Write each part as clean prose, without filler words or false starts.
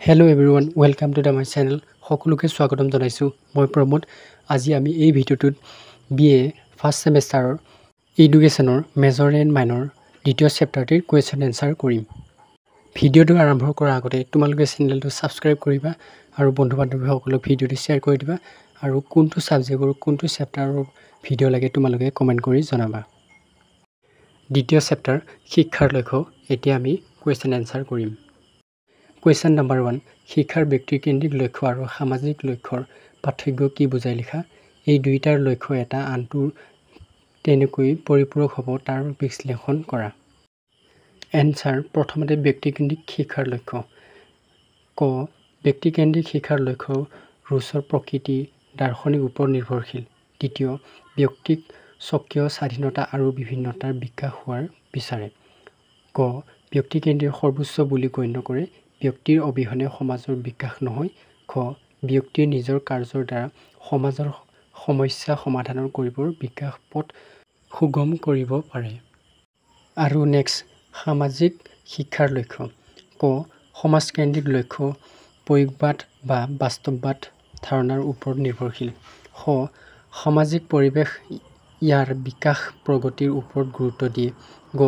Hello everyone, welcome to my channel. সকলোকে স্বাগতম জনাইছো। মই প্ৰমোদ। আজি আমি এই ভিডিঅ'টোত BA ফাৰ্ষ্ট সেমেষ্টাৰৰ এডুকেশ্যনৰ মেজৰ এণ্ড মাইনৰ দ্বিতীয় চেপ্টাৰটিৰ কুৱেশ্যন এনসাৰ কৰিম। ভিডিঅ'টো আৰম্ভ কৰাৰ আগতে তোমালোকে চেনেলটো সাবস্ক্ৰাইব কৰিবা আৰু বন্ধু-বান্ধৱীসকলক ভিডিঅ'টো শ্বেয়াৰ কৰি দিবা আৰু কোনটো সাবজেক্টৰ কোনটো চেপ্টাৰৰ ভিডিঅ' লাগে তোমালোকে কমেন্ট কৰি জনাবা। দ্বিতীয় চেপ্টাৰ শিক্ষাৰ লক্ষ্য। এতিয়া আমি কুৱেশ্যন এনসাৰ কৰিম। Question number 1. শিক্ষাৰ ব্যক্তিকেন্দ্ৰিক লক্ষ্য আৰু সামাজিক লক্ষ্যৰ পাৰ্থক্য কি বুজাই লিখা। এই দুইটাৰ লক্ষ্য এটা আনটোৰ তেনেকৈ পৰিপূৰক হ'ব তাৰ বিশ্লেষণ কৰা। এনসাৰ প্ৰথমতে ব্যক্তিকেন্দ্ৰিক শিক্ষাৰ লক্ষ্য। ক ব্যক্তিকেন্দ্ৰিক শিক্ষাৰ লক্ষ্য ৰুচৰ প্ৰকৃতি দাৰ্শনিক ওপৰত নিৰ্ভৰশীল। দ্বিতীয় ব্যক্তিক স্বকীয় স্বাধীনতা আৰু বিভিন্নতাৰ বিকাশ হোৱাৰ বিচাৰে। ক ব্যক্তিকেন্দ্ৰিক সৰ্বোচ্চ বুলি গণ্য কৰে। ব্যক্তিৰ অবিহনে সমাজৰ বিকাশ নহয়। খ ব্যক্তিৰ নিজৰ কাৰ্যৰ দ্বাৰা সমাজৰ সমস্যা সমাধান কৰিবৰ বিকাশ পথ সুগম কৰিব পাৰে। আৰু নেক্সট সামাজিক শিক্ষাৰ লক্ষ্য। ক সমাজকেন্দ্ৰিক লক্ষ্য প্ৰয়োগবাদ বা বাস্তৱবাদ ধাৰণাৰ ওপৰত নিৰ্ভৰশীল। খ সামাজিক পৰিৱেশ ইয়াৰ বিকাশ প্ৰগতিৰ ওপৰত গুৰুত্ব দিয়ে। গ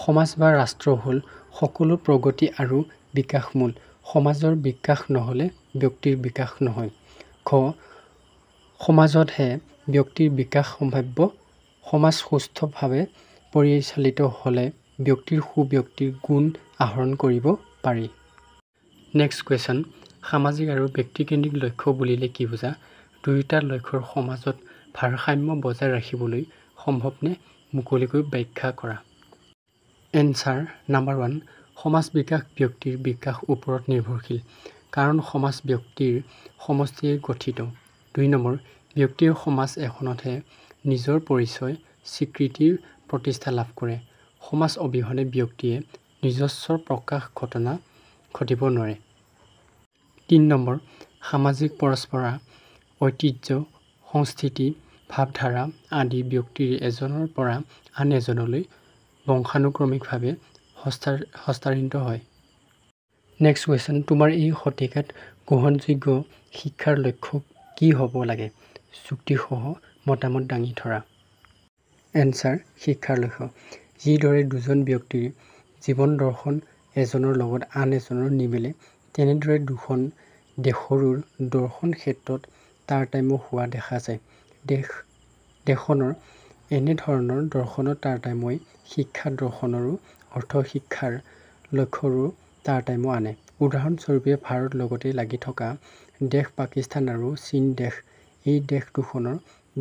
সমাজ বা ৰাষ্ট্ৰ হ'ল সকলো প্ৰগতি আৰু বিকাশমূল। সমাজৰ বিকাশ নহ'লে ব্যক্তিৰ বিকাশ নহয়। খ সমাজতহে ব্যক্তিৰ বিকাশ সম্ভাৱ্য। সমাজ সুস্থভাৱে পৰিচালিত হ'লে ব্যক্তিৰ সুব্যক্তিৰ গুণ আহৰণ কৰিব পাৰি। নেক্সট কুৱেশ্যন সামাজিক আৰু ব্যক্তিকেন্দ্ৰিক লক্ষ্য বুলিলে কি বুজা। দুয়োটা লক্ষ্যৰ সমাজত ভাৰসাম্য বজাই ৰাখিবলৈ সম্ভৱনে মুকলিকৈ ব্যাখ্যা কৰা। Answer number 1. সমাজ বিকাশ ব্যক্তিৰ বিকাশ ওপৰত নিৰ্ভৰশীল কাৰণ সমাজ ব্যক্তিৰ সমষ্টিয়ে গঠিত। 2 নম্বৰ ব্যক্তিৰ সমাজ এখনতহে নিজৰ পৰিচয় স্বীকৃতিৰ প্ৰতিষ্ঠা লাভ কৰে। সমাজ অবিহনে ব্যক্তিয়ে নিজস্ব প্ৰকাশ ঘটিব নোৱাৰে। 3 নম্বৰ সামাজিক পৰস্পৰা ঐতিহ্য সংস্কৃতি ভাৱধাৰা আদি ব্যক্তিৰ এজনৰ পৰা আন এজনলৈ বংশানুক্ৰমিকভাৱে হস্তান্তৰিত হয়। নেক্সট কুৱেশ্যন তোমাৰ এই শতিকাত গ্ৰহণযোগ্য শিক্ষাৰ লক্ষ্য কি হ'ব লাগে। যুক্তিসহ মতামত দাঙি ধৰা। এনসাৰ শিক্ষাৰ লক্ষ্য যিদৰে দুজন ব্যক্তিৰ জীৱন দৰ্শন এজনৰ লগত আন এজনৰ নিমিলে তেনেদৰে দুখন দেশৰো দৰ্শন ক্ষেত্ৰত তাৰতম্য হোৱা দেখা যায়। দেশখনৰ এনেধৰণৰ দৰ্শনৰ তাৰতম্যই শিক্ষা দৰ্শনৰো অৰ্থ শিক্ষাৰ লক্ষ্যৰো তাৰতম্য আনে। উদাহৰণস্বৰূপে ভাৰত লগতে লাগি থকা দেশ পাকিস্তান আৰু চীন দেশ এই দেশ দুখনৰ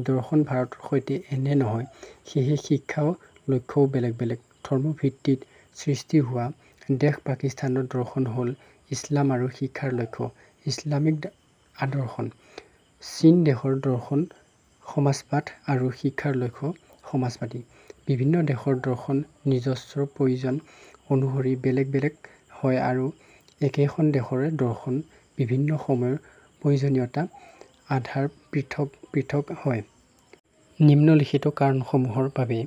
দৰ্শন ভাৰতৰ সৈতে এনে নহয়। সেয়ে শিক্ষা লক্ষ্যও বেলেগ বেলেগ। ধৰ্মভিত্তিত সৃষ্টি হোৱা দেশ পাকিস্তানৰ দৰ্শন হ'ল ইছলাম আৰু শিক্ষাৰ লক্ষ্য ইছলামিক আদৰ্শন। চীন দেশৰ দৰ্শন সমাজবাদ আৰু শিক্ষাৰ লক্ষ্য সমাজবাদী। বিভিন্ন দেশৰ দৰ্শন নিজস্ব প্ৰয়োজন অনুসৰি বেলেগ বেলেগ হয় আৰু একেখন দেশৰে দৰ্শন বিভিন্ন সময়ৰ প্ৰয়োজনীয়তা আধাৰ পৃথক পৃথক হয়। নিম্নলিখিত কাৰণসমূহৰ বাবে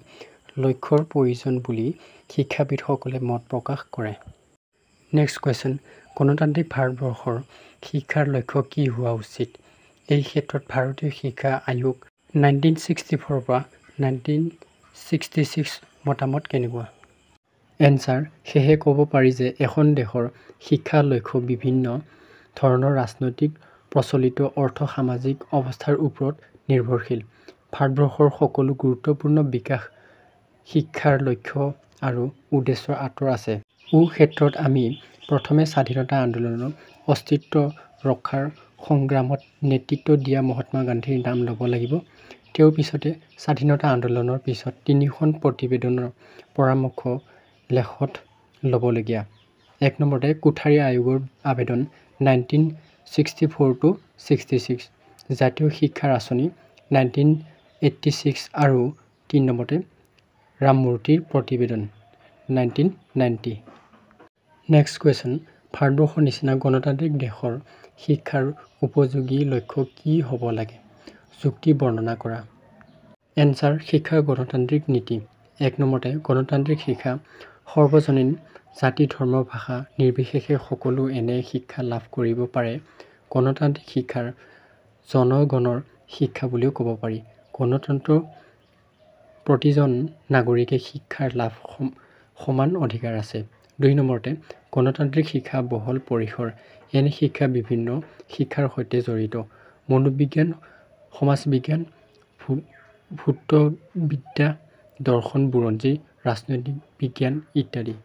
লক্ষ্যৰ প্ৰয়োজন বুলি শিক্ষাবিদসকলে মত প্ৰকাশ কৰে। নেক্সট কুৱেশ্যন গণতান্ত্ৰিক ভাৰতবৰ্ষৰ শিক্ষাৰ লক্ষ্য কি হোৱা উচিত। এই ক্ষেত্ৰত ভাৰতীয় শিক্ষা আয়োগ 1964 পৰা 1966 মতামত কেনেকুৱা। এনসাৰ সেয়ে ক'ব পাৰি যে এখন দেশৰ শিক্ষা লক্ষ্য বিভিন্ন ধৰণৰ ৰাজনৈতিক প্ৰচলিত অৰ্থ সামাজিক অৱস্থাৰ ওপৰত নিৰ্ভৰশীল। ভাৰতবৰ্ষৰ সকলো গুৰুত্বপূৰ্ণ বিকাশ শিক্ষাৰ লক্ষ্য আৰু উদ্দেশ্যৰ আঁতৰ আছে। ক্ষেত্ৰত আমি প্ৰথমে স্বাধীনতা আন্দোলনৰ অস্তিত্ব ৰক্ষাৰ সংগ্ৰামত নেতৃত্ব দিয়া মহাত্মা গান্ধীৰ নাম ল'ব লাগিব। তেওঁৰ পিছতে স্বাধীনতা আন্দোলনৰ পিছত 3খন প্ৰতিবেদনৰ পৰামৰ্শ লেখত ল'বলগীয়া। 1 নম্বৰতে কোঠাৰী আয়োগৰ আবেদন 1964-66 জাতীয় শিক্ষাৰ আঁচনি 1986 আৰু 3 নম্বৰতে ৰামমূৰ্তিৰ প্ৰতিবেদন 1990। নেক্সট কুৱেশ্যন ভাৰতবৰ্ষৰ নিচিনা গণতান্ত্ৰিক দেশৰ শিক্ষাৰ উপযোগী লক্ষ্য কি হ'ব লাগে। যুক্তি বৰ্ণনা কৰা। এনসাৰ শিক্ষাৰ গণতান্ত্ৰিক নীতি। 1 নম্বৰতে গণতান্ত্ৰিক শিক্ষা সৰ্বজনীন জাতি ধৰ্ম ভাষা নিৰ্বিশেষে সকলো এনে শিক্ষা লাভ কৰিব পাৰে। গণতান্ত্ৰিক শিক্ষাৰ জনগণৰ শিক্ষা বুলিও ক'ব পাৰি। গণতন্ত্ৰ প্ৰতিজন নাগৰিকে শিক্ষাৰ লাভ সমান অধিকাৰ আছে। 2 নম্বৰতে গণতান্ত্ৰিক শিক্ষা বহল পৰিসৰ। এনে শিক্ষা বিভিন্ন শিক্ষাৰ সৈতে জড়িত। মনোবিজ্ঞান, সমাজ বিজ্ঞান, ভূতবিদ্যা, দৰ্শন, বুৰঞ্জী, ৰাজনৈতিক বিজ্ঞান ইত্যাদি।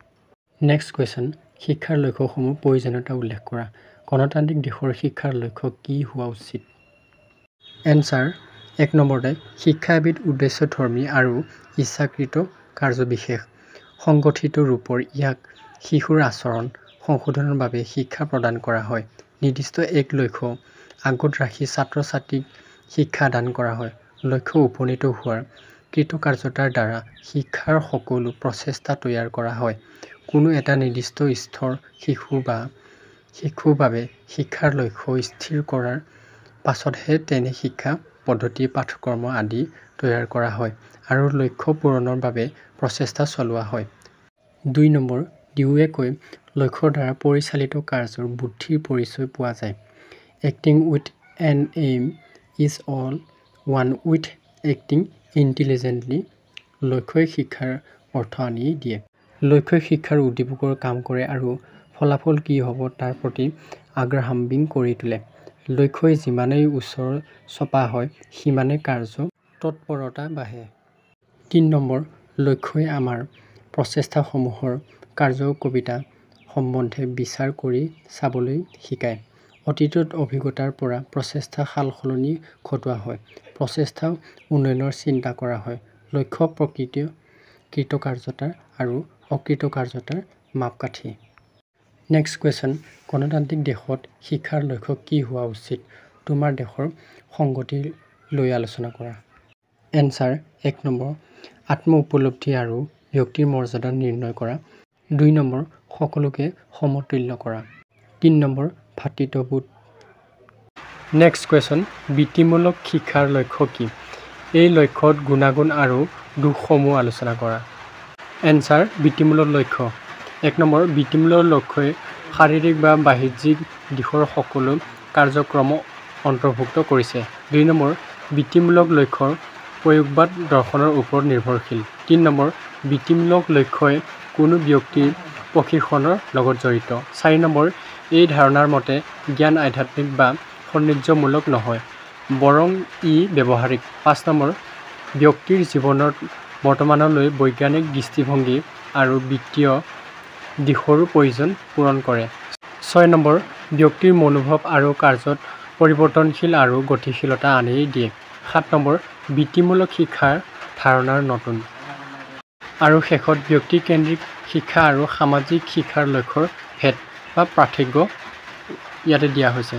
নেক্সট কুৱেশ্যন, শিক্ষাৰ লক্ষ্যসমূহ প্ৰয়োজনীয়তা উল্লেখ কৰা। গণতান্ত্ৰিক দেশৰ শিক্ষাৰ লক্ষ্য কি হোৱা উচিত? এনচাৰ 1 নম্বৰতে শিক্ষা এবিধ উদ্দেশ্যধৰ্মী আৰু ইচ্ছাকৃত কাৰ্যবিশেষ। সংগঠিত ৰূপৰ ইয়াক শিশুৰ আচৰণ সংশোধনৰ বাবে শিক্ষা প্ৰদান কৰা হয়। নিৰ্দিষ্ট এক লক্ষ্য আগত ৰাখি ছাত্ৰ-ছাত্ৰীক শিক্ষা দান কৰা হয়। লক্ষ্য উপনীত হোৱাৰ কৃতকাৰ্যতাৰ দ্বাৰা শিক্ষাৰ সকলো প্ৰচেষ্টা তৈয়াৰ কৰা হয়। কোনো এটা নিৰ্দিষ্ট স্তৰ শিশুৰ বাবে শিক্ষাৰ লক্ষ্য স্থিৰ কৰাৰ পাছতহে তেনে শিক্ষা পদ্ধতি, পাঠ্যক্ৰম আদি তৈয়াৰ কৰা হয় আৰু লক্ষ্য পূৰণৰ বাবে প্ৰচেষ্টা চলোৱা হয়। 2 নম্বৰ, ডিউৱে কয়, লক্ষ্যৰ দ্বাৰা পৰিচালিত কাৰ্যৰ বুদ্ধিৰ পৰিচয় পোৱা যায়। Acting with an aim is all one with acting intelligently. লক্ষ্যই শিক্ষাৰ অৰ্থ আনি দিয়ে। লক্ষ্যই শিক্ষাৰ উদ্দীপকৰ কাম কৰে আৰু ফলাফল কি হ'ব তাৰ প্ৰতি আগ্ৰহাম্বিত কৰি তোলে। লক্ষ্যই যিমানেই ওচৰ চপা হয় সিমানেই কাৰ্য তৎপৰতা বাঢ়ে। 3 নম্বৰ, লক্ষ্যই আমাৰ প্ৰচেষ্টাসমূহৰ কাৰ্যকৰীতা সম্বন্ধে বিচাৰ কৰি চাবলৈ শিকায়। অতীতৰ অভিজ্ঞতাৰ পৰা প্ৰচেষ্টা সালসলনি ঘটোৱা হয়। প্ৰচেষ্টা উন্নয়নৰ চিন্তা কৰা হয়। লক্ষ্য প্ৰকৃত কৃতকাৰ্যতাৰ আৰু অকৃতকাৰ্যতাৰ মাপকাঠি। নেক্সট কুৱেশ্যন, গণতান্ত্ৰিক দেশত শিক্ষাৰ লক্ষ্য কি হোৱা উচিত? তোমাৰ দেশৰ সংগতি লৈ আলোচনা কৰা। এনচাৰ 1 নম্বৰ, আত্ম-উপলব্ধি আৰু ব্যক্তিৰ মৰ্যাদা নিৰ্ণয় কৰা। 2 নম্বৰ, সকলোকে সমতুল্য কৰা। 3 নম্বৰ, ভাতৃত্ববোধ। নেক্সট কুৱেশ্যন, বৃত্তিমূলক শিক্ষাৰ লক্ষ্য কি? এই লক্ষ্যত গুণাগুণ আৰু দোষসমূহ আলোচনা কৰা। এনচাৰ বৃত্তিমূলক লক্ষ্য। 1 নম্বৰ, বৃত্তিমূলক লক্ষ্যই শাৰীৰিক বা বাহ্যিক দিশৰ সকলো কাৰ্যক্ৰম অন্তৰ্ভুক্ত কৰিছে। 2 নম্বৰ, বৃত্তিমূলক লক্ষ্যৰ প্ৰয়োগবাদ দৰ্শনৰ ওপৰত নিৰ্ভৰশীল। 3 নম্বৰ, বৃত্তিমূলক লক্ষ্যই কোনো ব্যক্তিৰ প্ৰশিক্ষণৰ লগত জড়িত। 4 নম্বৰ, এই ধাৰণাৰ মতে জ্ঞান আধ্যাত্মিক বা সৌন্দৰ্যমূলক নহয়, বৰং ই ব্যৱহাৰিক। 5 নম্বৰ, ব্যক্তিৰ জীৱনত বৰ্তমানলৈ বৈজ্ঞানিক দৃষ্টিভংগী আৰু বিত্তীয় দিশৰো প্ৰয়োজন পূৰণ কৰে। 6 নম্বৰ, ব্যক্তিৰ মনোভাৱ আৰু কাৰ্যত পৰিৱৰ্তনশীল আৰু গতিশীলতা আনি দিয়ে। 7 নম্বৰ, বৃত্তিমূলক শিক্ষাৰ ধাৰণাৰ নতুন। আৰু শেষত ব্যক্তিকেন্দ্ৰিক শিক্ষা আৰু সামাজিক শিক্ষাৰ লক্ষ্যৰ ভেদ বা পাৰ্থক্য ইয়াতে দিয়া হৈছে।